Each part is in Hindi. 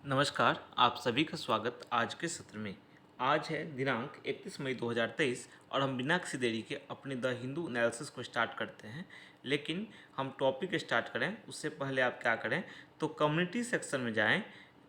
नमस्कार, आप सभी का स्वागत आज के सत्र में। आज है दिनांक 31 मई 2023 और हम बिना किसी देरी के अपने द हिंदू एनालिसिस को स्टार्ट करते हैं। लेकिन हम टॉपिक स्टार्ट करें उससे पहले आप क्या करें, तो कम्युनिटी सेक्शन में जाएं।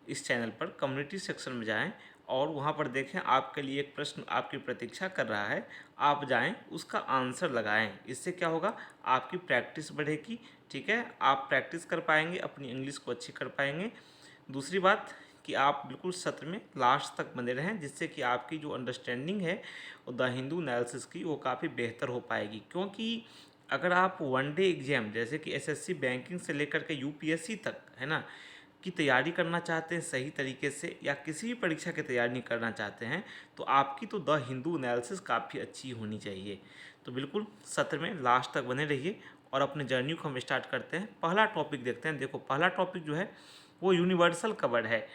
इस चैनल पर कम्युनिटी सेक्शन में जाएं और वहां पर देखें आपके लिए एक प्रश्न आपकी प्रतीक्षा कर रहा है। आप जाएं, उसका आंसर लगाएं। इससे क्या होगा, आपकी प्रैक्टिस बढ़ेगी। ठीक है, आप प्रैक्टिस कर पाएंगे, अपनी इंग्लिश को अच्छी कर पाएंगे। दूसरी बात कि आप बिल्कुल सत्र में लास्ट तक बने रहें, जिससे कि आपकी जो अंडरस्टैंडिंग है द हिंदू एनालिसिस की वो काफ़ी बेहतर हो पाएगी। क्योंकि अगर आप वन डे एग्जाम जैसे कि एसएससी बैंकिंग से लेकर के यूपीएससी तक है ना की तैयारी करना चाहते हैं सही तरीके से, या किसी भी परीक्षा की तैयारी नहीं करना चाहते हैं, तो आपकी तो द हिंदू एनालिसिस काफ़ी अच्छी होनी चाहिए। तो बिल्कुल सत्र में लास्ट तक बने रहिए और अपने जर्नी को हम स्टार्ट करते हैं। पहला टॉपिक देखते हैं। देखो, पहला टॉपिक जो है वो यूनिवर्सल कवर है।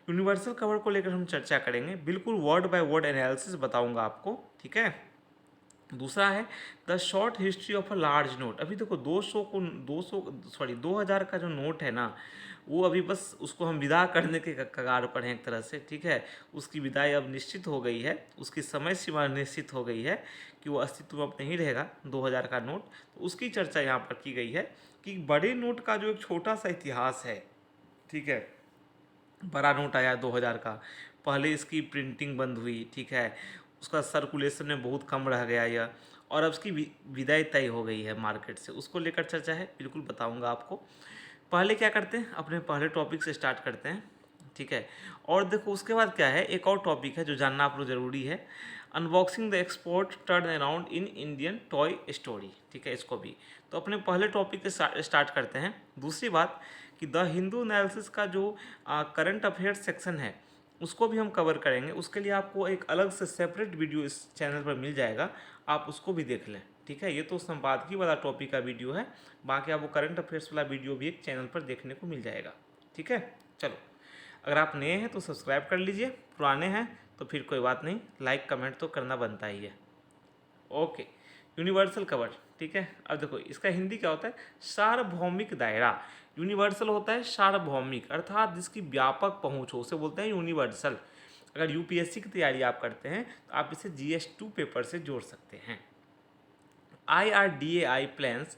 यूनिवर्सल कवर को लेकर हम चर्चा करेंगे, बिल्कुल वर्ड बाय वर्ड एनालिसिस बताऊंगा आपको। ठीक है। दूसरा है the short history of a large note. अभी देखो 2000 का जो नोट है ना, वो अभी बस उसको हम विदा करने के कगार पर हैं एक तरह से। ठीक है, उसकी विदाई अब निश्चित हो गई है, उसकी समय सीमा निश्चित हो गई है कि वो अस्तित्व में अब नहीं रहेगा 2000 का नोट। तो उसकी चर्चा यहाँ पर की गई है कि बड़े नोट का जो एक छोटा सा इतिहास है। ठीक है, बड़ा नोट आया 2000 का, पहले इसकी प्रिंटिंग बंद हुई। ठीक है, उसका सर्कुलेशन में बहुत कम रह गया यह, और अब उसकी विदाई तय हो गई है मार्केट से। उसको लेकर चर्चा है, बिल्कुल बताऊंगा आपको। पहले क्या करते हैं, अपने पहले टॉपिक से स्टार्ट करते हैं। ठीक है, और देखो उसके बाद क्या है, एक और टॉपिक है जो जानना आप लोग ज़रूरी है, unboxing the export turn around in Indian toy story. ठीक है, इसको भी तो अपने पहले टॉपिक से स्टार्ट करते हैं। दूसरी बात कि द हिंदू एनालिसिस का जो करंट अफेयर्स सेक्शन है उसको भी हम कवर करेंगे। उसके लिए आपको एक अलग से सेपरेट वीडियो इस चैनल पर मिल जाएगा, आप उसको भी देख लें। ठीक है, ये तो संपादकीय वाला टॉपिक का वीडियो है, बाकी आपको करंट अफेयर्स वाला वीडियो भी एक चैनल पर देखने को मिल जाएगा। ठीक है, चलो, अगर आप नए हैं तो सब्सक्राइब कर लीजिए, पुराने हैं तो फिर कोई बात नहीं, लाइक कमेंट तो करना बनता ही है। Okay, universal cover. ठीक है, अब देखो इसका हिंदी क्या होता है, सार्वभौमिक दायरा। यूनिवर्सल होता है सार्वभौमिक, अर्थात जिसकी व्यापक पहुंच हो, उसे बोलते हैं यूनिवर्सल। अगर यूपीएससी की तैयारी आप करते हैं तो आप इसे GS2 पेपर से जोड़ सकते हैं। IRDAI प्लान्स,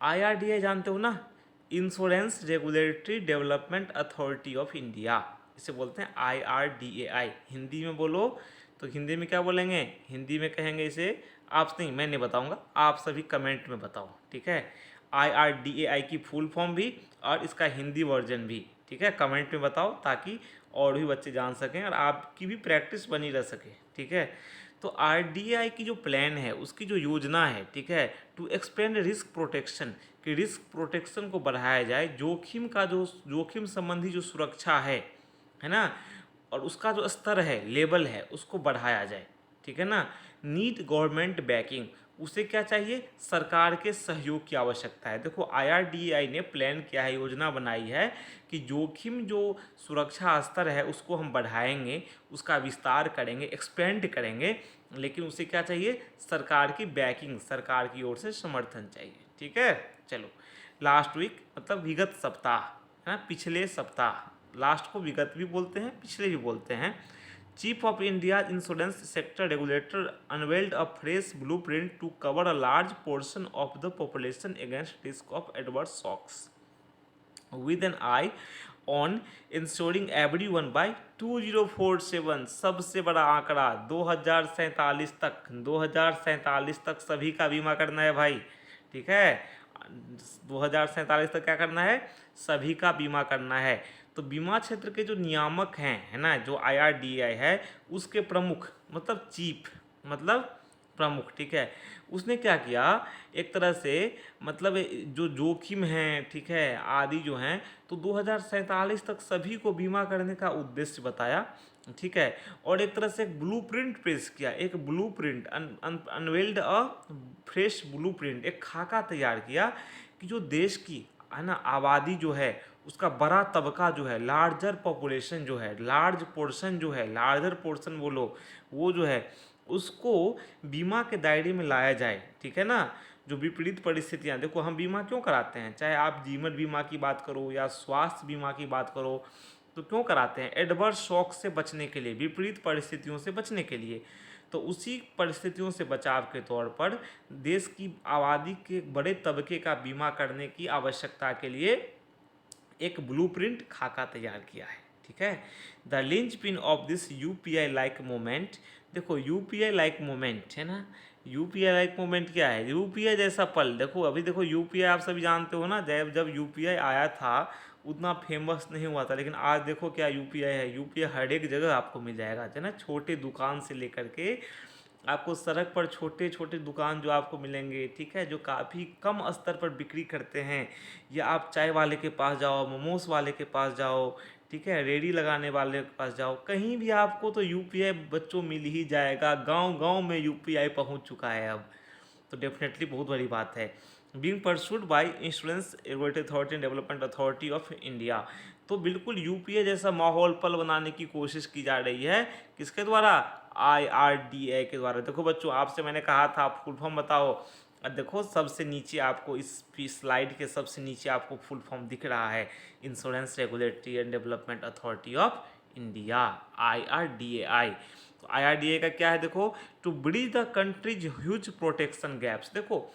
IRDAI जानते हो ना, insurance regulatory development authority of India, इसे बोलते हैं IRDAI। हिंदी में बोलो तो हिंदी में क्या बोलेंगे, हिंदी में कहेंगे इसे, आप नहीं, मैं नहीं बताऊंगा, आप सभी कमेंट में बताओ। ठीक है, IRDAI की फुल फॉर्म भी और इसका हिंदी वर्जन भी। ठीक है, कमेंट में बताओ ताकि और भी बच्चे जान सकें और आपकी भी प्रैक्टिस बनी रह सके। ठीक है, तो आरडीआई की जो प्लान है, उसकी जो योजना है, ठीक है, टू एक्सपेंड रिस्क प्रोटेक्शन, कि रिस्क प्रोटेक्शन को बढ़ाया जाए, जोखिम का जो जोखिम संबंधी जो सुरक्षा है ना, और उसका जो स्तर है, लेवल है, उसको बढ़ाया जाए। ठीक है ना, नीड गवर्नमेंट बैकिंग, उसे क्या चाहिए, सरकार के सहयोग की आवश्यकता है। देखो IRDAI ने प्लान किया है, योजना बनाई है कि जोखिम जो सुरक्षा स्तर है उसको हम बढ़ाएंगे, उसका विस्तार करेंगे, एक्सपेंड करेंगे, लेकिन उसे क्या चाहिए, सरकार की बैकिंग, सरकार की ओर से समर्थन चाहिए। ठीक है, चलो, लास्ट वीक मतलब विगत सप्ताह है ना, पिछले सप्ताह, लास्ट को विगत भी बोलते हैं, पिछले भी बोलते हैं, chief of India insurance sector regulator unveiled a fresh blueprint to cover a large portion of the population against risk of adverse shocks with an eye on ensuring everyone by 2047। सबसे बड़ा आंकड़ा 2047 तक, 2047 तक सभी का बीमा करना है भाई। ठीक है, 2047 तक क्या करना है, सभी का बीमा करना है। तो बीमा क्षेत्र के जो नियामक हैं, है ना, जो IRDAI है, उसके प्रमुख मतलब चीफ मतलब प्रमुख। ठीक है, उसने क्या किया, एक तरह से मतलब जो जोखिम हैं, ठीक है, आदि जो हैं, तो 2047 तक सभी को बीमा करने का उद्देश्य बताया। ठीक है, और एक तरह से एक ब्लूप्रिंट पेश किया, एक blueprint unveiled a fresh blueprint, एक खाका तैयार किया कि जो देश की है ना आबादी जो है, उसका बड़ा तबका जो है, लार्जर पॉपुलेशन जो है, लार्ज पोर्शन जो है, लार्जर पोर्शन बोलो, वो जो है उसको बीमा के दायरे में लाया जाए। ठीक है ना, जो विपरीत परिस्थितियां, देखो हम बीमा क्यों कराते हैं, चाहे आप जीवन बीमा की बात करो या स्वास्थ्य बीमा की बात करो, तो क्यों कराते हैं? एडवर्स शॉक से बचने के लिए, विपरीत परिस्थितियों से बचने के लिए। तो उसी परिस्थितियों से बचाव के तौर पर देश की आबादी के बड़े तबके का बीमा करने की आवश्यकता के लिए एक ब्लूप्रिंट खाका तैयार किया है। ठीक है, the linchpin of this UPI like moment, देखो यूपीआई लाइक मोमेंट है ना, यूपीआई लाइक मोमेंट क्या है? यूपीआई जैसा पल, देखो अभी देखो यूपीआई आप सभी जानते हो ना, जब जब यूपीआई आया था उतना फेमस नहीं हुआ था, लेकिन आज देखो क्या यूपीआई है। यूपीआई हर एक जगह आपको मिल जाएगा, है ना, छोटे दुकान से लेकर के आपको सड़क पर छोटे छोटे दुकान जो आपको मिलेंगे, ठीक है, जो काफ़ी कम स्तर पर बिक्री करते हैं, या आप चाय वाले के पास जाओ, मोमोज वाले के पास जाओ, ठीक है, रेडी लगाने वाले के पास जाओ, कहीं भी आपको तो यूपीआई बच्चों मिल ही जाएगा। गांव गांव में यूपीआई पहुंच चुका है अब, तो डेफिनेटली बहुत बड़ी बात है। Being pursued by insurance regulatory authority and development authority of India, तो बिल्कुल यूपीए जैसा माहौल पल बनाने की कोशिश की जा रही है, किसके द्वारा? IRDA के द्वारा। देखो बच्चों, आपसे मैंने कहा था आप फुल फॉर्म बताओ, और देखो सबसे नीचे आपको इस स्लाइड के सबसे नीचे आपको फुल फॉर्म दिख रहा है, insurance regulatory and development authority of India, IRDAI। तो IRDA का क्या है? देखो, to bridge the country's huge protection gaps. देखो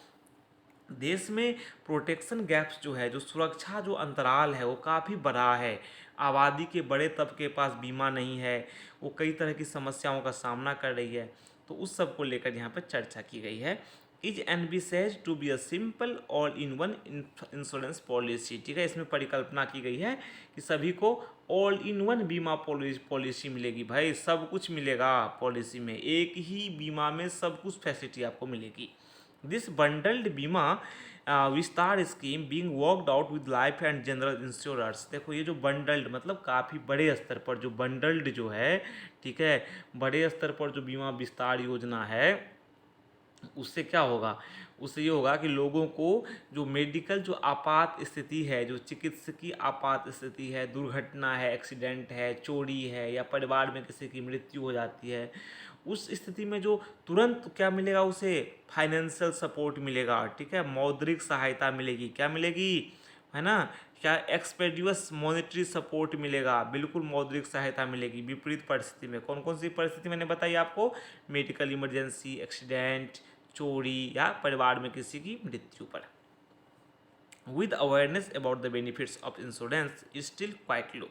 देश में प्रोटेक्शन गैप्स जो है, जो सुरक्षा जो अंतराल है वो काफ़ी बड़ा है। आबादी के बड़े तबके के पास बीमा नहीं है, वो कई तरह की समस्याओं का सामना कर रही है, तो उस सब को लेकर यहाँ पर चर्चा की गई है। Is envisaged to be a simple all in one insurance policy, ठीक है, इसमें परिकल्पना की गई है कि सभी को ऑल इन वन बीमा पॉलिसी मिलेगी। भाई सब कुछ मिलेगा पॉलिसी में, एक ही बीमा में सब कुछ फैसिलिटी आपको मिलेगी। दिस बंडल्ड बीमा Vistaar scheme being worked out with life and general insurers. देखो ये जो बंडल्ड मतलब काफ़ी बड़े स्तर पर जो बंडल्ड जो है, ठीक है, बड़े स्तर पर जो बीमा विस्तार योजना है, उससे क्या होगा? उससे ये होगा कि लोगों को जो मेडिकल जो आपात स्थिति है, जो चिकित्सकीय आपात स्थिति है, दुर्घटना है, एक्सीडेंट है, चोरी है, या परिवार में किसी की मृत्यु हो जाती है, उस स्थिति में जो तुरंत क्या मिलेगा उसे? फाइनेंशियल सपोर्ट मिलेगा, ठीक है, मौद्रिक सहायता मिलेगी। क्या मिलेगी? है ना, क्या? एक्सपेडियस मॉनेटरी सपोर्ट मिलेगा, बिल्कुल मौद्रिक सहायता मिलेगी। विपरीत परिस्थिति में कौन कौन सी परिस्थिति मैंने बताई आपको? मेडिकल इमरजेंसी, एक्सीडेंट, चोरी, या परिवार में किसी की मृत्यु पर। With awareness about the benefits of insurance is still quite low.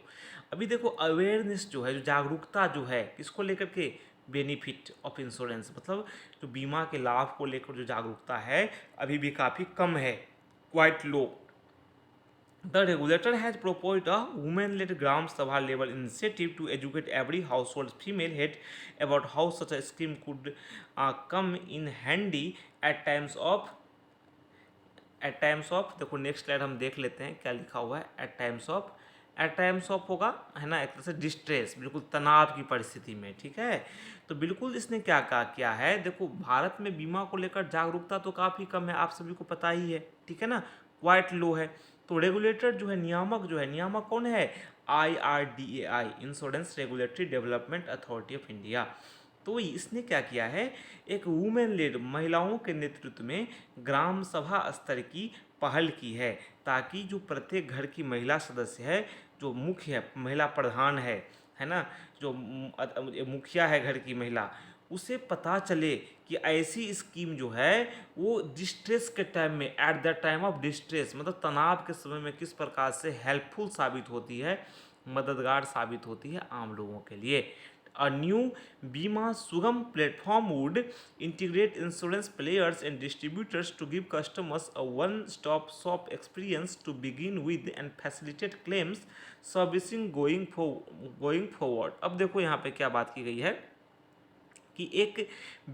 अभी देखो अवेयरनेस जो है, जो जागरूकता जो है, किसको लेकर के? बेनिफिट ऑफ इंश्योरेंस, मतलब जो बीमा के लाभ को लेकर जो जागरूकता है अभी भी काफ़ी कम है, quite low. The regulator has proposed a women-led Gram Sabha level initiative to educate every household female head about how such a scheme could come in handy at times of देखो नेक्स्ट स्लाइड हम देख लेते हैं क्या लिखा हुआ है। एट टाइम्स ऑफ होगा, है ना, एक तरह से डिस्ट्रेस, बिल्कुल तनाव की परिस्थिति में, ठीक है। तो बिल्कुल इसने क्या कहा क्या है? देखो भारत में बीमा को लेकर जागरूकता तो काफ़ी कम है, आप सभी को पता ही है, ठीक है ना, क्वाइट लो है। तो रेगुलेटर जो है, नियामक जो है, नियामक कौन है? IRDAI, insurance regulatory development authority of India. तो इसने क्या किया है? एक वुमेन लेड, महिलाओं के नेतृत्व में ग्राम सभा स्तर की पहल की है, ताकि जो प्रत्येक घर की महिला सदस्य है, जो मुख्य है, महिला प्रधान है ना, जो मुखिया है घर की महिला, उसे पता चले कि ऐसी स्कीम जो है वो डिस्ट्रेस के टाइम में, eight the time of distress, मतलब तनाव के समय में किस प्रकार से हेल्पफुल साबित होती है, मददगार साबित होती है आम लोगों के लिए। A new Bima Sugam platform would integrate insurance players and distributors to give customers a one-stop shop experience to begin with and facilitate claims servicing going forward। अब देखो यहाँ पे क्या बात की गई है कि एक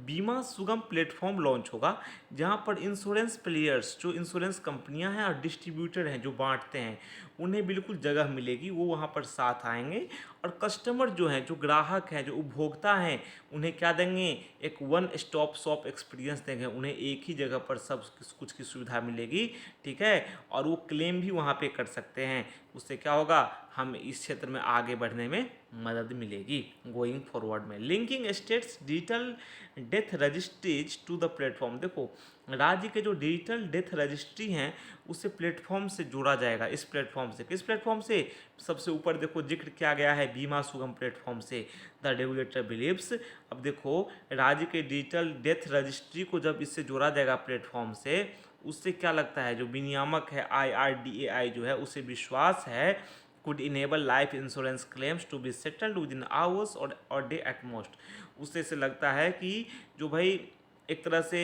बीमा सुगम प्लेटफॉर्म लॉन्च होगा, जहां पर इंश्योरेंस प्लेयर्स, जो इंश्योरेंस कंपनियां हैं और डिस्ट्रीब्यूटर हैं जो बांटते हैं, उन्हें बिल्कुल जगह मिलेगी, वो वहां पर साथ आएंगे, और कस्टमर जो हैं, जो ग्राहक हैं, जो उपभोक्ता हैं, उन्हें क्या देंगे? एक वन स्टॉप शॉप एक्सपीरियंस देंगे, उन्हें एक ही जगह पर सब कुछ की सुविधा मिलेगी, ठीक है, और वो क्लेम भी वहाँ पे कर सकते हैं। उससे क्या होगा, हम इस क्षेत्र में आगे बढ़ने में मदद मिलेगी गोइंग फॉरवर्ड में। Linking states digital death registries to the platform, देखो राज्य के जो डिजिटल डेथ रजिस्ट्री हैं उसे प्लेटफॉर्म से जोड़ा जाएगा। इस प्लेटफॉर्म से, किस प्लेटफॉर्म से, सबसे ऊपर देखो जिक्र किया गया है बीमा सुगम प्लेटफॉर्म से। द रेगुलेटर बिलीव्स, अब देखो राज्य के डिजिटल डेथ रजिस्ट्री को जब इससे जोड़ा जाएगा प्लेटफॉर्म से, उससे क्या लगता है, जो विनियामक है IRDAI जो है, उसे विश्वास है could enable life insurance claims to be settled within hours और day at most। उससे से लगता है कि जो भाई एक तरह से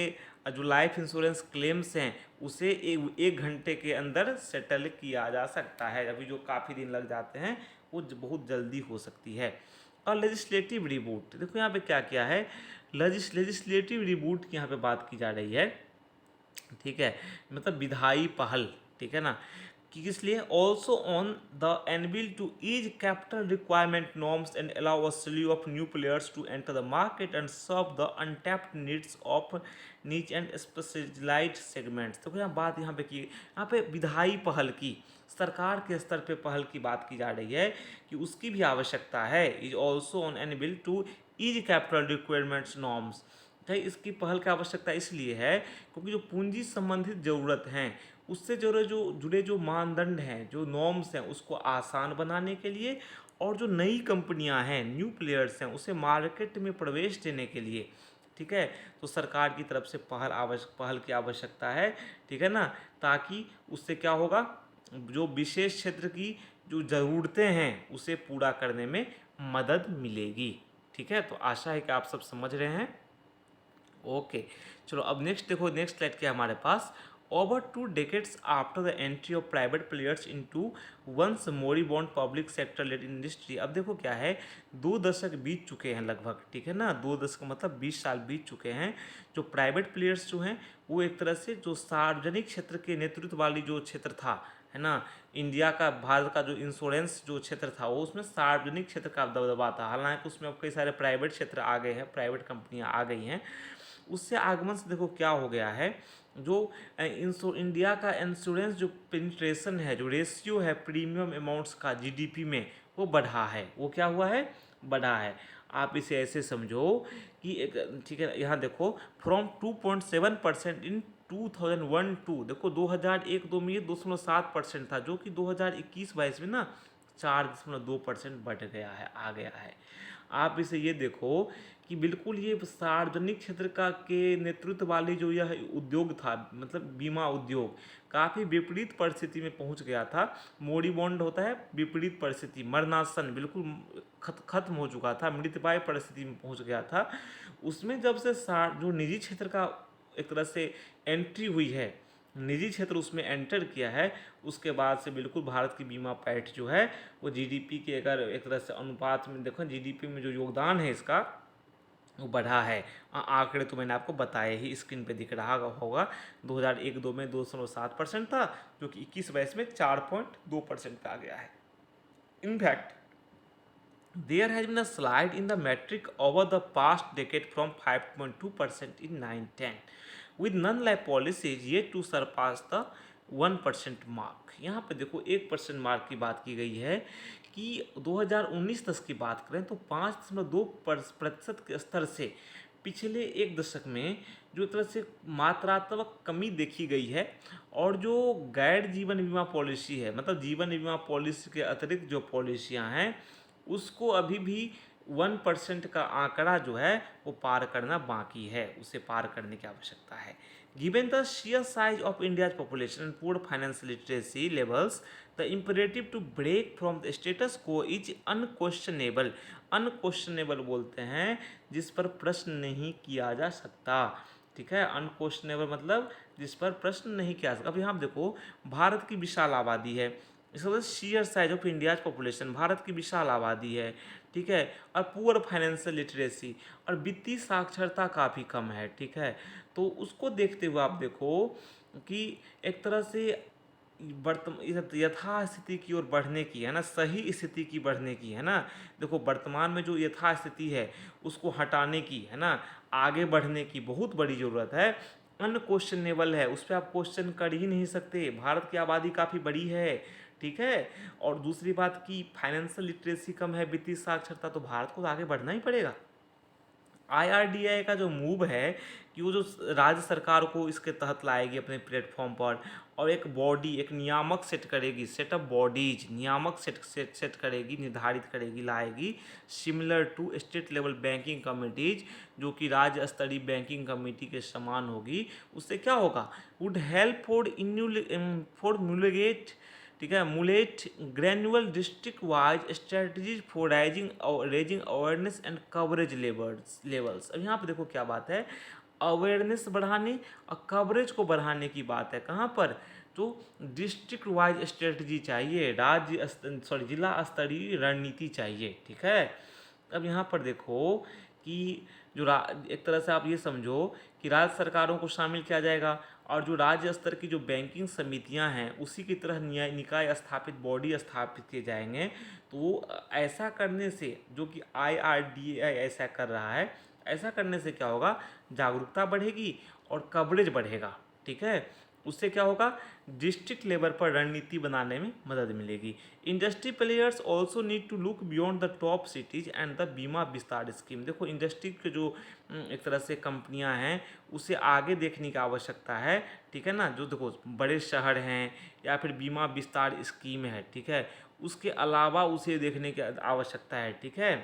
जो लाइफ इंश्योरेंस क्लेम्स हैं उसे एक घंटे के अंदर सेटल किया जा सकता है। अभी जो काफ़ी दिन लग जाते हैं वो बहुत जल्दी हो सकती है। और लेजिस्लेटिव रिबूट, देखो यहाँ पे क्या क्या है, लेजिस्लेटिव रिबूट की यहाँ पे बात की जा रही है, ठीक है, मतलब विधायी पहल, ठीक है ना, कि किस लिए, also on the enable to ease capital requirement norms and allow a sleeve of new players to enter the market and serve the untapped needs of niche and specialised segments. तो यहाँ बात यहाँ पे की, यहाँ पे विधायी पहल की, सरकार के स्तर पे पहल की बात की जा रही है कि उसकी भी आवश्यकता है। Is also on enable to ease capital requirements norms, भाई इसकी पहल की आवश्यकता इसलिए है क्योंकि जो पूंजी संबंधित ज़रूरत हैं उससे जुड़े जो मानदंड हैं, जो नॉर्म्स हैं, उसको आसान बनाने के लिए, और जो नई कंपनियां हैं, न्यू प्लेयर्स हैं, उसे मार्केट में प्रवेश देने के लिए, ठीक है, तो सरकार की तरफ से पहल की आवश्यकता है, ठीक है ना, ताकि उससे क्या होगा, जो विशेष क्षेत्र की जो ज़रूरतें हैं उसे पूरा करने में मदद मिलेगी। ठीक है, तो आशा है कि आप सब समझ रहे हैं। ओके, चलो अब नेक्स्ट देखो, नेक्स्ट स्लाइड क्या है हमारे पास। Over 2 decades after the entry of private players into once moribund public sector led industry, अब देखो क्या है, 2 दशक बीत चुके हैं लगभग, ठीक है ना, 2 दशक मतलब 20 साल बीत चुके हैं। जो प्राइवेट प्लेयर्स जो हैं वो एक तरह से जो सार्वजनिक क्षेत्र के नेतृत्व वाली जो क्षेत्र था, है ना, इंडिया का, भारत का जो इंश्योरेंस जो क्षेत्र था वो उसमें सार्वजनिक क्षेत्र का दबदबा था। हालांकि उसमें अब कई सारे प्राइवेट क्षेत्र आ गए हैं, प्राइवेट कंपनियां आ गई हैं। उससे आगमन से देखो क्या हो गया है, जो इंडिया का इंश्योरेंस जो पेनिट्रेशन है, जो रेशियो है प्रीमियम अमाउंट्स का जीडीपी में, वो बढ़ा है। वो क्या हुआ है, बढ़ा है। आप इसे ऐसे समझो कि एक, ठीक है, यहाँ देखो फ्रॉम 2.7% इन 2001-2, देखो 2001-2 में ये 2.7% था, जो कि 2021-22 में ना 4.2% बढ़ गया है, आ गया है। आप इसे ये देखो कि बिल्कुल ये सार्वजनिक क्षेत्र का के नेतृत्व वाली जो यह उद्योग था, मतलब बीमा उद्योग, काफ़ी विपरीत परिस्थिति में पहुंच गया था। मोरीबॉन्ड होता है विपरीत परिस्थिति, मरणासन, बिल्कुल खत्म हो चुका था, मृतप्राय परिस्थिति में पहुंच गया था। उसमें जब से जो निजी क्षेत्र का एक तरह से एंट्री हुई है, निजी क्षेत्र उसमें एंटर किया है, उसके बाद से बिल्कुल भारत की बीमा पैठ जो है वो जीडीपी के अगर एक तरह से अनुपात में देखो, जीडीपी में जो योगदान है इसका वो बढ़ा है। आंकड़े तो मैंने आपको बताए ही, स्क्रीन पे दिख रहा होगा। 2001-2 में 2.7% था, जो कि 21-22 में 4.2% पे आ गया है। In fact there has been a slide in the metric over the past decade from 5.2% in 9-10 with non-life policies yet to surpass the 1% mark. यहाँ पे देखो 1% मार्क की बात की गई है कि 2019-10 की बात करें तो 5.2% के स्तर से पिछले एक दशक में जो तरह से मात्रात्मक कमी देखी गई है। और जो गैर जीवन बीमा पॉलिसी है, मतलब जीवन बीमा पॉलिसी के अतिरिक्त जो पॉलिसियां हैं उसको अभी भी 1% का आंकड़ा जो है वो पार करना बाकी है, उसे पार करने की आवश्यकता है। Given the sheer size of India's population and poor financial literacy levels, the imperative to break from the status quo is unquestionable। Unquestionable बोलते हैं जिस पर प्रश्न नहीं किया जा सकता, ठीक है, अनक्वेश्चनेबल मतलब जिस पर प्रश्न नहीं किया जा सकता। अब यहाँ देखो भारत की विशाल आबादी है, इसका मतलब share size of India's population, Bharat की विशाल आबादी है, ठीक है, और पुअर फाइनेंशियल लिटरेसी और वित्तीय साक्षरता काफ़ी कम है, ठीक है। तो उसको देखते हुए आप देखो कि एक तरह से यथास्थिति की ओर बढ़ने की, है ना, सही स्थिति की बढ़ने की, है ना, देखो वर्तमान में जो यथास्थिति है उसको हटाने की, है ना, आगे बढ़ने की बहुत बड़ी ज़रूरत है। अनक्वेश्चनेबल है, उस पर आप क्वेश्चन कर ही नहीं सकते। भारत की आबादी काफ़ी बड़ी है, ठीक है। और दूसरी बात की फाइनेंशियल लिटरेसी कम है, वित्तीय साक्षरता, तो भारत को तो आगे बढ़ना ही पड़ेगा। आईआरडीआई का जो मूव है कि वो जो राज्य सरकार को इसके तहत लाएगी अपने प्लेटफॉर्म पर, और एक बॉडी, एक नियामक सेट करेगी, सेट ऑफ बॉडीज, नियामक सेट करेगी, निर्धारित करेगी, लाएगी, similar to state level banking committees, जो कि राज्य स्तरीय बैंकिंग कमेटी के समान होगी। उससे क्या होगा, वुड हेल्प फॉर ठीक है, multi granular district wise strategies for raising awareness and coverage levels. अब यहाँ पे देखो क्या बात है, अवेयरनेस बढ़ाने और कवरेज को बढ़ाने की बात है। कहाँ पर, तो डिस्ट्रिक्ट वाइज स्ट्रेटजी चाहिए, जिला स्तरीय रणनीति चाहिए, ठीक है। अब यहाँ पर देखो कि एक तरह से आप ये समझो कि राज्य सरकारों को शामिल किया जाएगा, और जो राज्य स्तर की जो बैंकिंग समितियां हैं उसी की तरह निकाय स्थापित बॉडी स्थापित किए जाएंगे। तो ऐसा करने से, जो कि आईआरडीआई ऐसा कर रहा है, ऐसा करने से क्या होगा, जागरूकता बढ़ेगी और कवरेज बढ़ेगा, ठीक है। उससे क्या होगा, डिस्ट्रिक्ट लेवल पर रणनीति बनाने में मदद मिलेगी। Industry players also need to look beyond the top cities and the Bima Vistaar scheme. देखो इंडस्ट्री के जो एक तरह से कंपनियां हैं उसे आगे देखने की आवश्यकता है, ठीक है ना। जो देखो बड़े शहर हैं या फिर बीमा विस्तार स्कीम है, ठीक है, उसके अलावा उसे देखने की आवश्यकता है, ठीक है।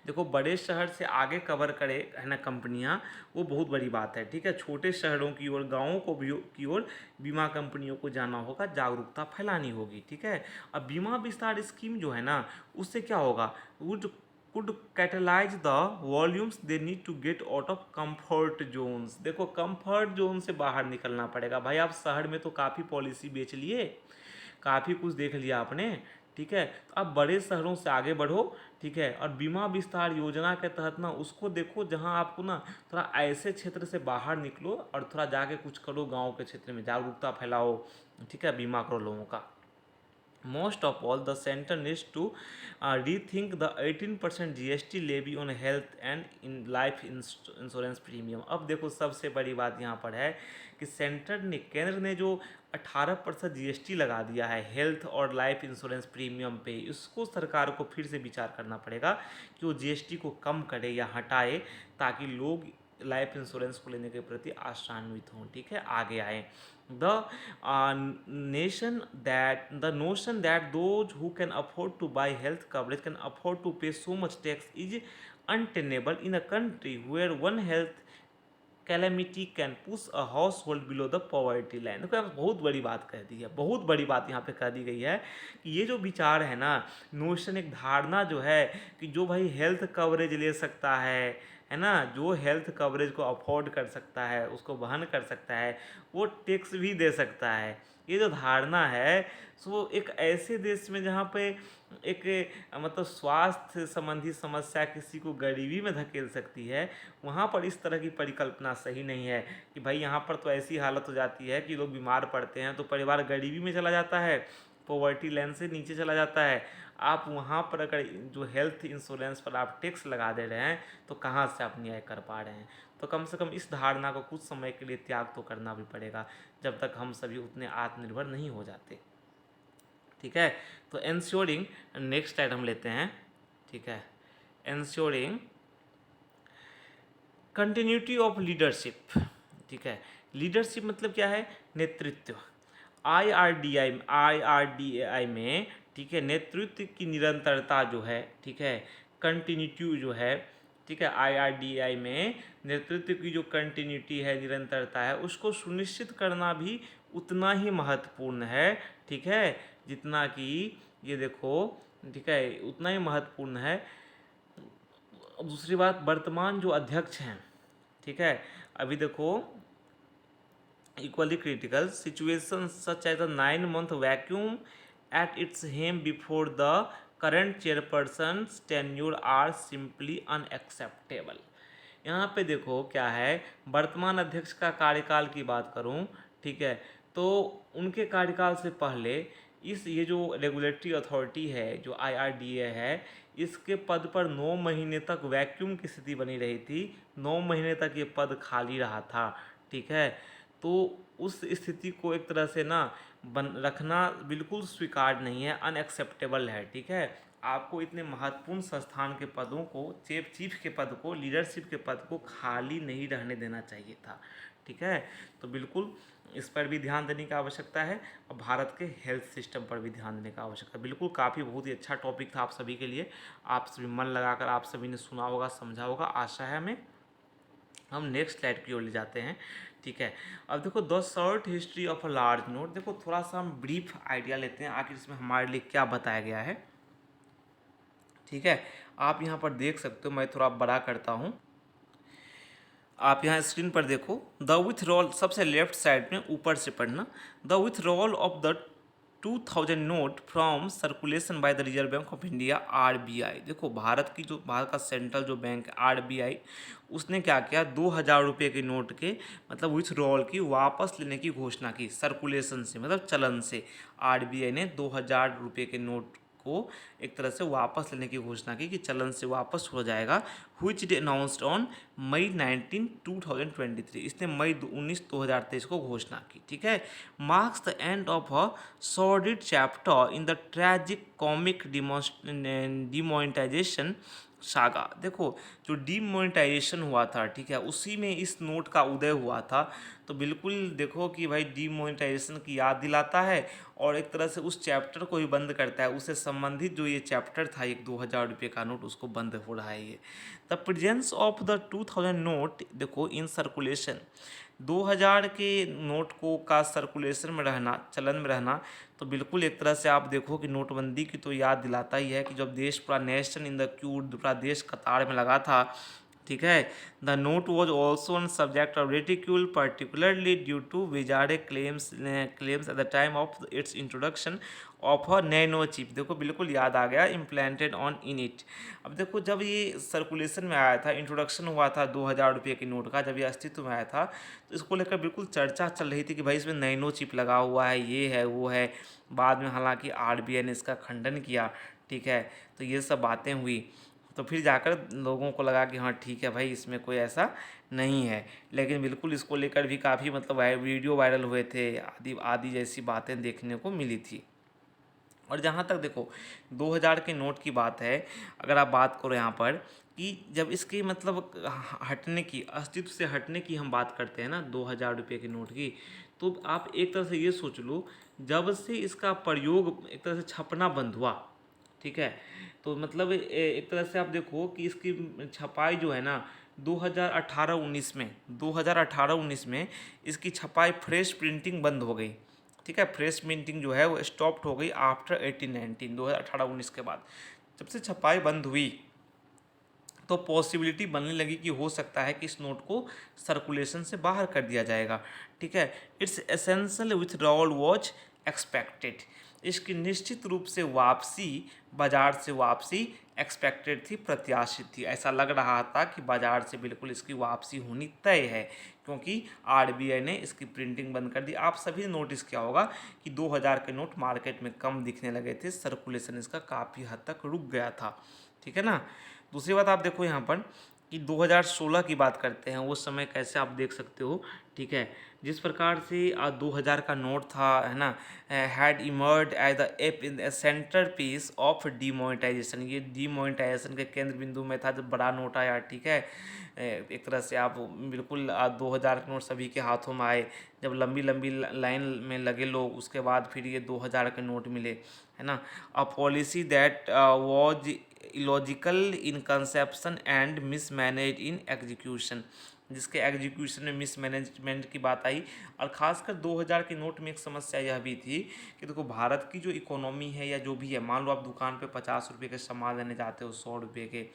देखो बड़े शहर से आगे कवर करे है ना कंपनियां, वो बहुत बड़ी बात है, ठीक है। छोटे शहरों की ओर, गाँवों को भी की ओर बीमा कंपनियों को जाना होगा, जागरूकता फैलानी होगी, ठीक है। अब बीमा विस्तार स्कीम जो है ना, उससे क्या होगा, would could catalyse the volumes they need to get out of comfort zones. देखो कंफर्ट जोन से बाहर निकलना पड़ेगा भाई। आप शहर में तो काफ़ी पॉलिसी बेच लिए, काफ़ी कुछ देख लिया आपने, ठीक है। तो अब बड़े शहरों से आगे बढ़ो, ठीक है। और बीमा विस्तार योजना के तहत ना उसको देखो जहां आपको ना थोड़ा ऐसे क्षेत्र से बाहर निकलो और थोड़ा जाके कुछ करो, गांव के क्षेत्र में जागरूकता फैलाओ, ठीक है, बीमा करो लोगों का। Most of all, the center needs to rethink the 18% GST levy on health and in life insurance premium। अब देखो सबसे बड़ी बात यहाँ पर है कि केंद्र ने जो 18% जीएसटी लगा दिया है हेल्थ और लाइफ इंश्योरेंस प्रीमियम पे, इसको सरकार को फिर से विचार करना पड़ेगा कि वो जीएसटी को कम करे या हटाए, ताकि लोग लाइफ इंश्योरेंस को लेने के प्रति आशान्वित हों, ठीक है, आगे आए। The notion that those who can afford to buy health coverage can afford to pay so much tax is untenable in a country where one health calamity can push a house hold below the poverty line. देखो यहाँ बहुत बड़ी बात कह दी है, बहुत बड़ी बात यहाँ पे कह दी गई है कि ये जो विचार है ना, नोशन, एक धारणा जो है कि जो भाई हेल्थ कवरेज ले सकता है ना, जो हेल्थ कवरेज को अफोर्ड कर सकता है, उसको वहन कर सकता है, वो टैक्स भी दे सकता है। ये जो धारणा है सो एक ऐसे देश में जहाँ पे एक मतलब स्वास्थ्य संबंधी समस्या किसी को गरीबी में धकेल सकती है, वहाँ पर इस तरह की परिकल्पना सही नहीं है कि भाई यहाँ पर तो ऐसी हालत हो जाती है कि लोग बीमार पड़ते हैं तो परिवार गरीबी में चला जाता है, पॉवर्टी लाइन से नीचे चला जाता है। आप वहाँ पर अगर जो हेल्थ इंश्योरेंस पर आप टैक्स लगा दे रहे हैं तो कहाँ से आप न्याय कर पा रहे हैं। तो कम से कम इस धारणा को कुछ समय के लिए त्याग तो करना भी पड़ेगा, जब तक हम सभी उतने आत्मनिर्भर नहीं हो जाते, ठीक है। तो एंश्योरिंग, नेक्स्ट आइटम लेते हैं, ठीक है, एंश्योरिंग कंटिन्यूटी ऑफ लीडरशिप, ठीक है। लीडरशिप मतलब क्या है, नेतृत्व। आईआरडीआई में, ठीक है, नेतृत्व की निरंतरता जो है, ठीक है, कंटिन्यूटी जो है, ठीक है, आईआरडीआई में नेतृत्व की जो कंटिन्यूटी है, निरंतरता है, उसको सुनिश्चित करना भी उतना ही महत्वपूर्ण है, ठीक है, जितना कि ये देखो, ठीक है, उतना ही महत्वपूर्ण है। दूसरी बात, वर्तमान जो अध्यक्ष हैं, ठीक है, अभी देखो equally critical situations such as a 9-month vacuum at its helm before the current chairperson's tenure are simply unacceptable। यहाँ पे देखो क्या है, वर्तमान अध्यक्ष का कार्यकाल की बात करूँ, ठीक है, तो उनके कार्यकाल से पहले ये जो रेगुलेटरी अथॉरिटी है, जो आईआरडीए है, इसके पद पर 9 महीने तक वैक्यूम की स्थिति बनी रही थी, 9 महीने तक ये पद खाली रहा था, ठीक है। तो उस स्थिति को एक तरह से ना बन रखना बिल्कुल स्वीकार्य नहीं है, अनएक्सेप्टेबल है। ठीक है, आपको इतने महत्वपूर्ण संस्थान के पदों को, चीफ के पद को, लीडरशिप के पद को खाली नहीं रहने देना चाहिए था। ठीक है, तो बिल्कुल इस पर भी ध्यान देने की आवश्यकता है और भारत के हेल्थ सिस्टम पर भी ध्यान देने की आवश्यकता है। बिल्कुल काफ़ी बहुत ही अच्छा टॉपिक था आप सभी के लिए, आप सभी मन लगाकर आप सभी ने सुना होगा, समझा होगा, आशा है हमें। हम नेक्स्ट स्लाइड की ओर ले जाते हैं। ठीक है, अब देखो the short history of a large note. देखो थोड़ा सा हम ब्रीफ आइडिया लेते हैं आखिर इसमें हमारे लिए क्या बताया गया है। ठीक है, आप यहाँ पर देख सकते हो, मैं थोड़ा बड़ा करता हूँ, आप यहाँ स्क्रीन पर देखो। द विथड्रॉल, सबसे लेफ्ट साइड में ऊपर से पढ़ना, the withdrawal of the 2000 note from circulation by the reserve bank of India RBI. देखो भारत का सेंट्रल जो बैंक है आरबीआई, उसने क्या किया, 2000 रुपये के नोट के मतलब विथड्रॉल की, वापस लेने की घोषणा की सर्कुलेशन से, मतलब चलन से। आरबीआई ने 2000 रुपये के नोट को एक तरह से वापस लेने की घोषणा की कि चलन से वापस हो जाएगा। Which they announced on May 19 2023। इसने मई 19 2023 को घोषणा की। ठीक है, marks the end of a sordid chapter in the tragic comic demonetisation saga. देखो जो डीमोनेटाइजेशन हुआ था, ठीक है, उसी में इस नोट का उदय हुआ था। तो बिल्कुल देखो कि भाई डीमोनेटाइजेशन की याद दिलाता है और एक तरह से उस चैप्टर को ही बंद करता है, उससे संबंधित जो ये चैप्टर था एक 2000 रुपये का नोट, उसको बंद हो रहा है ये। The presence of the 2000 note, देखो इन सर्कुलेशन, 2000 के नोट को का सर्कुलेशन में रहना, चलन में रहना, तो बिल्कुल एक तरह से आप देखो कि नोटबंदी की तो याद दिलाता ही है कि जब देश पूरा नेशन इन द क्यू, पूरा देश कतार में लगा था। ठीक है, the note was also on subject of ridicule particularly due to bizarre claims at the time of its introduction of a nano chip. देखो बिल्कुल याद आ गया, इम्प्लांटेड ऑन इन इट। अब देखो जब ये सर्कुलेशन में आया था, इंट्रोडक्शन हुआ था 2000 रुपये के नोट का, जब ये अस्तित्व में आया था, तो इसको लेकर बिल्कुल चर्चा चल रही थी कि भाई इसमें नैनो चिप लगा हुआ है, ये है वो है। बाद में हालांकि आरबीआई ने इसका खंडन किया। ठीक है, तो ये सब बातें हुई, तो फिर जाकर लोगों को लगा कि हाँ ठीक है भाई, इसमें कोई ऐसा नहीं है। लेकिन बिल्कुल इसको लेकर भी काफ़ी मतलब वीडियो वायरल हुए थे, आदि आदि जैसी बातें देखने को मिली थी। और जहाँ तक देखो 2000 के नोट की बात है, अगर आप बात करो यहाँ पर कि जब इसके मतलब हटने की, अस्तित्व से हटने की हम बात करते हैं ना 2000 रुपये के नोट की, तो आप एक तरह से ये सोच लो, जब से इसका प्रयोग एक तरह से छपना बंद हुआ, ठीक है, तो मतलब एक तरह से आप देखो कि इसकी छपाई जो है ना 2018-19 में, 2018-19 में इसकी छपाई, फ्रेश प्रिंटिंग बंद हो गई। ठीक है, फ्रेश प्रिंटिंग जो है वो स्टॉप्ड हो गई आफ्टर 18-19, 2018-19 के बाद जब से छपाई बंद हुई, तो पॉसिबिलिटी बनने लगी कि हो सकता है कि इस नोट को सर्कुलेशन से बाहर कर दिया जाएगा। ठीक है, it's essential withdrawal was expected. इसकी निश्चित रूप से वापसी, बाजार से वापसी एक्सपेक्टेड थी, प्रत्याशित थी। ऐसा लग रहा था कि बाजार से बिल्कुल इसकी वापसी होनी तय है, क्योंकि आरबीआई ने इसकी प्रिंटिंग बंद कर दी। आप सभी ने नोटिस किया होगा कि 2000 के नोट मार्केट में कम दिखने लगे थे, सर्कुलेशन इसका काफ़ी हद तक रुक गया था। ठीक है ना। दूसरी बात आप देखो यहाँ पर कि 2016 की बात करते हैं, उस समय कैसे आप देख सकते हो। ठीक है, जिस प्रकार से 2000 का नोट था, है ना, had emerged as the epicentre piece of demonetisation. ये डीमोनेटाइजेशन के केंद्र बिंदु में था जब बड़ा नोट आया। ठीक है, एक तरह से आप बिल्कुल 2000 के नोट सभी के हाथों में आए, जब लंबी लंबी लाइन में लगे लोग, उसके बाद फिर ये 2000 के नोट मिले, है ना। A policy that was illogical in conception and mismanage in execution, जिसके एग्जीक्यूशन में मिसमैनेजमेंट की बात आई। और ख़ासकर 2000 के नोट में एक समस्या यह भी थी कि देखो भारत की जो इकोनॉमी है या जो भी है, मान लो आप दुकान पे 50 रुपये के सामान लेने जाते हो 100 रुपये के,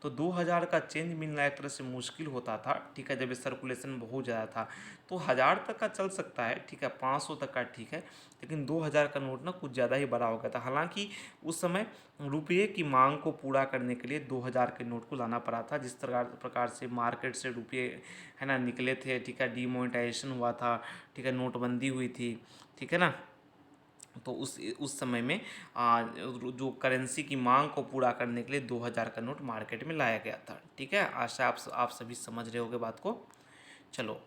तो 2000 का चेंज मिलना एक तरह से मुश्किल होता था। ठीक है, जब ये सर्कुलेशन बहुत ज़्यादा था, तो 1000 तक का चल सकता है, ठीक है, 500 तक का ठीक है, लेकिन 2000 का नोट ना कुछ ज़्यादा ही बड़ा हो गया था। हालांकि उस समय रुपये की मांग को पूरा करने के लिए 2000 के नोट को लाना पड़ा था। जिस प्रकार से मार्केट से रुपये, है ना, निकले थे, ठीक है, डीमोनेटाइजेशन हुआ था, ठीक है, नोटबंदी हुई थी, ठीक है ना, तो उस समय में जो करेंसी की मांग को पूरा करने के लिए 2000 का नोट मार्केट में लाया गया था। ठीक है, आशा आप सभी समझ रहे होगे बात को। चलो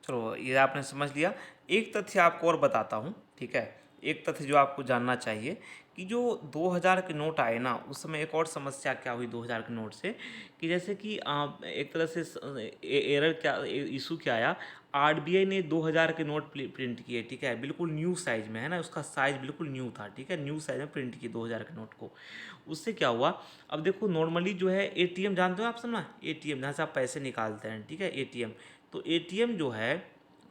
चलो ये आपने समझ लिया। एक तथ्य आपको और बताता हूँ, ठीक है। एक तथ्य जो आपको जानना चाहिए कि जो 2000 के नोट आए ना, उस समय एक और समस्या क्या हुई 2000 के नोट से, कि जैसे कि एक तरह से एरर क्या, इशू क्या आया। आरबीआई ने 2000 के नोट प्रिंट किए, ठीक है, बिल्कुल न्यू साइज में, है ना, उसका साइज बिल्कुल न्यू था, ठीक है, न्यू साइज में प्रिंट किए 2000 के नोट को। उससे क्या हुआ, अब देखो नॉर्मली जो है एटीएम जानते हो आप सब ना, एटीएम जहाँ से आप पैसे निकालते हैं, ठीक है, एटीएम। तो एटीएम जो है,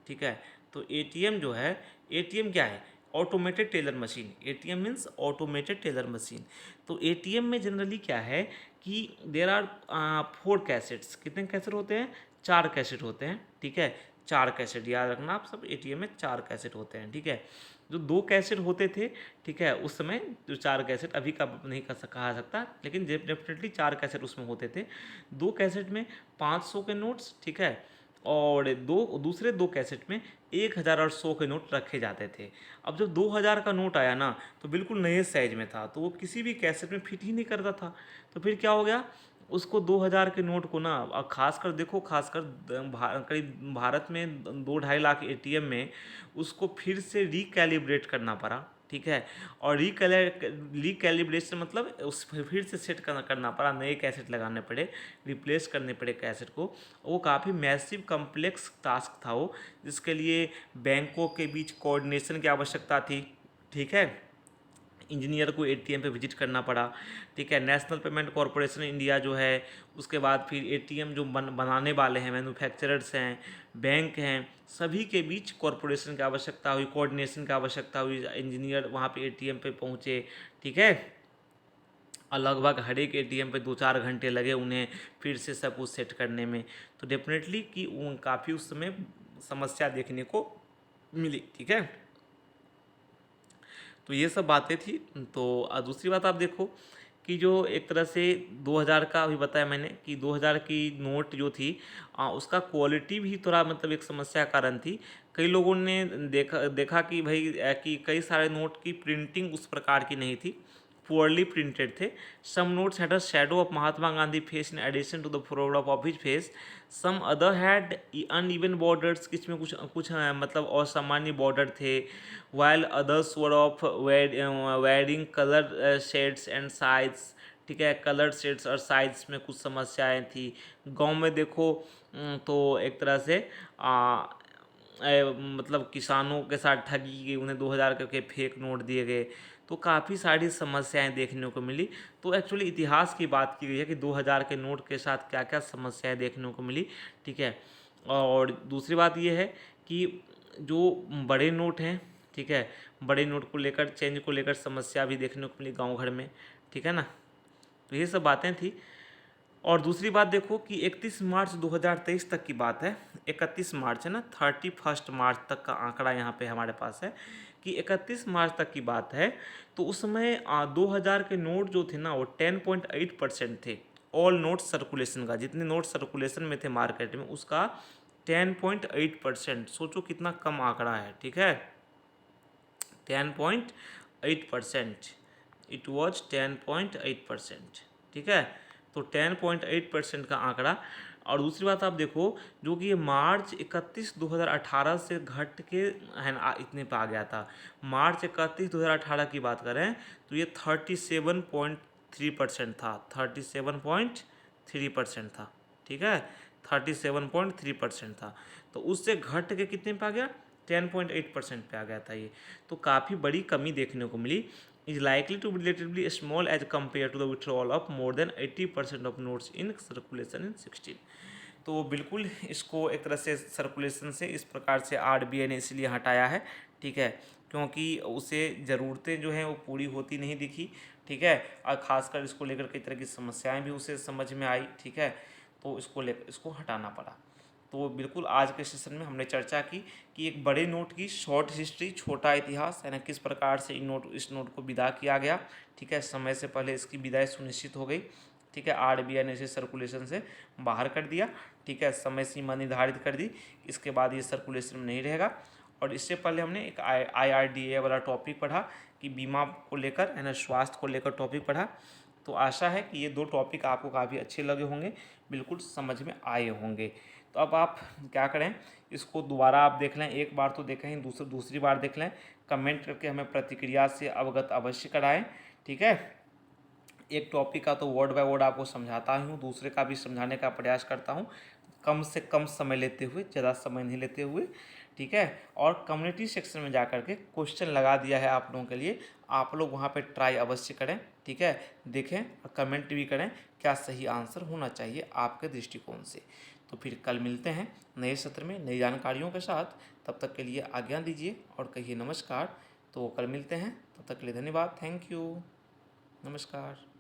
ठीक है, तो एटीएम जो है, एटीएम क्या है, automated teller machine. ATM means automated teller machine. तो एटीएम में जनरली क्या है कि देर आर 4 कैसेट्स। कितने कैसेट होते हैं, 4 कैसेट होते हैं, ठीक है, 4 कैसेट याद रखना आप सब, एटीएम में 4 कैसेट होते हैं, ठीक है। जो 2 कैसेट होते थे, ठीक है, उस समय जो 4 कैसेट अभी का नहीं कहा सकता, लेकिन डेफिनेटली 4 कैसेट उसमें होते थे। 2 कैसेट में 500 के नोट्स, ठीक है, और दूसरे 2 कैसेट में 1000 और 100 के नोट रखे जाते थे। अब जब 2000 का नोट आया ना, तो बिल्कुल नए साइज में था, तो वो किसी भी कैसेट में फिट ही नहीं करता था। तो फिर क्या हो गया, उसको 2000 के नोट को ना, और खासकर देखो, खासकर करीब भारत में 2-2.5 लाख एटीएम में उसको फिर से रिकैलिब्रेट करना पड़ा, ठीक है। और रिकैलिब्रेशन मतलब उस फिर से सेट करना पड़ा, नए कैसेट लगाने पड़े, रिप्लेस करने पड़े कैसेट को। वो काफ़ी मैसिव कम्प्लेक्स टास्क था वो, जिसके लिए बैंकों के बीच कोऑर्डिनेशन की आवश्यकता थी, ठीक है। इंजीनियर को एटीएम पे विजिट करना पड़ा, ठीक है। नेशनल पेमेंट कॉरपोरेशन इंडिया जो है, उसके बाद फिर एटीएम जो बनाने वाले हैं, मैन्युफैक्चरर्स हैं, बैंक हैं, सभी के बीच कॉरपोरेशन की आवश्यकता हुई, कोऑर्डिनेशन की आवश्यकता हुई। इंजीनियर वहाँ पे एटीएम पे पहुँचे, ठीक है, और लगभग हर एक एटीएम पे 2-4 घंटे लगे उन्हें फिर से सब कुछ सेट करने में। तो डेफिनेटली कि काफ़ी उस समय समस्या देखने को मिली, ठीक है। तो ये सब बातें थी। तो दूसरी बात आप देखो कि जो एक तरह से 2000 का अभी बताया मैंने कि 2000 की नोट जो थी, उसका क्वालिटी भी थोड़ा मतलब एक समस्या का कारण थी। कई लोगों ने देखा देखा कि भाई कि कई सारे नोट की प्रिंटिंग उस प्रकार की नहीं थी, पुअरली प्रिंटेड थे। Some notes had a shadow of Mahatma Gandhi face in addition to the photograph of his face. Some other had uneven borders, किस में कुछ कुछ मतलब असामान्य बॉर्डर थे। while others were of wearing color shades and size, ठीक है, कलर शेड्स और साइज में कुछ समस्याएं थी। गांव में देखो तो एक तरह से मतलब किसानों के साथ ठगी गई, उन्हें 2000 के फेक नोट दिए गए। तो काफ़ी सारी समस्याएं देखने को मिली। तो एक्चुअली इतिहास की बात की गई है कि 2000 के नोट के साथ क्या क्या समस्याएं देखने को मिली, ठीक है। और दूसरी बात ये है कि जो बड़े नोट हैं, ठीक है, बड़े नोट को लेकर, चेंज को लेकर समस्या भी देखने को मिली गांव घर में, ठीक है ना। तो ये सब बातें थी। और दूसरी बात देखो कि 31 मार्च 2023 तक की बात है। 31 मार्च है ना, 31 मार्च तक का आंकड़ा यहाँ पे हमारे पास है कि 31 मार्च तक की बात है। तो उस समय 2000 के नोट जो थे ना, वो 10.8% थे। ऑल नोट सर्कुलेशन का, जितने नोट सर्कुलेशन में थे मार्केट में, उसका 10.8%। सोचो कितना कम आंकड़ा है, ठीक है, 10.8%। इट वॉज 10.8%, ठीक है। तो 10.8% का आंकड़ा। और दूसरी बात आप देखो, जो कि ये मार्च 31 2018 से घट के है ना इतने पे आ गया था। मार्च 31 2018 की बात करें तो ये 37.3% था, 37.3% था, ठीक है, 37.3% था। तो उससे घट के कितने पे आ गया, 10.8% पे आ गया था ये। तो काफ़ी बड़ी कमी देखने को मिली। Is likely to be relatively small as compare to the withdrawal of more than 80% of notes in circulation in 16। तो बिल्कुल इसको एक तरह से सर्कुलेशन से इस प्रकार से आरबीआई ने इसलिए हटाया है, ठीक है, क्योंकि उसे ज़रूरतें जो हैं वो पूरी होती नहीं दिखी, ठीक है। और ख़ासकर इसको लेकर कई तरह की समस्याएं भी उसे समझ में आई, ठीक है। तो इसको हटाना पड़ा। तो बिल्कुल आज के सेशन में हमने चर्चा की कि एक बड़े नोट की शॉर्ट हिस्ट्री, छोटा इतिहास, है ना, किस प्रकार से इस नोट को विदा किया गया, ठीक है, समय से पहले इसकी विदाई सुनिश्चित हो गई, ठीक है। आरबीआई ने इसे सर्कुलेशन से बाहर कर दिया, ठीक है, समय सीमा निर्धारित कर दी, इसके बाद ये सर्कुलेशन में नहीं रहेगा। और इससे पहले हमने एक IRDA वाला टॉपिक पढ़ा कि बीमा को लेकर, है ना, स्वास्थ्य को लेकर टॉपिक पढ़ा। तो आशा है कि ये 2 टॉपिक आपको काफ़ी अच्छे लगे होंगे, बिल्कुल समझ में आए होंगे। तो अब आप क्या करें, इसको दोबारा आप देख लें, एक बार तो देखें ही, दूसरी बार देख लें, कमेंट करके हमें प्रतिक्रिया से अवगत अवश्य कराएं। ठीक है, एक टॉपिक का तो वर्ड बाय वर्ड आपको समझाता हूँ, दूसरे का भी समझाने का प्रयास करता हूँ, कम से कम समय लेते हुए, ज़्यादा समय नहीं लेते हुए। ठीक है, और कम्युनिटी सेक्शन में जा कर के क्वेश्चन लगा दिया है आप लोगों के लिए, आप लोग वहाँ पे ट्राई अवश्य करें। ठीक है, देखें और कमेंट भी करें क्या सही आंसर होना चाहिए आपके दृष्टिकोण से। तो फिर कल मिलते हैं नए सत्र में नई जानकारियों के साथ, तब तक के लिए आज्ञा दीजिए और कहिए नमस्कार। तो कल मिलते हैं, तब तक के लिए धन्यवाद, थैंक यू, नमस्कार।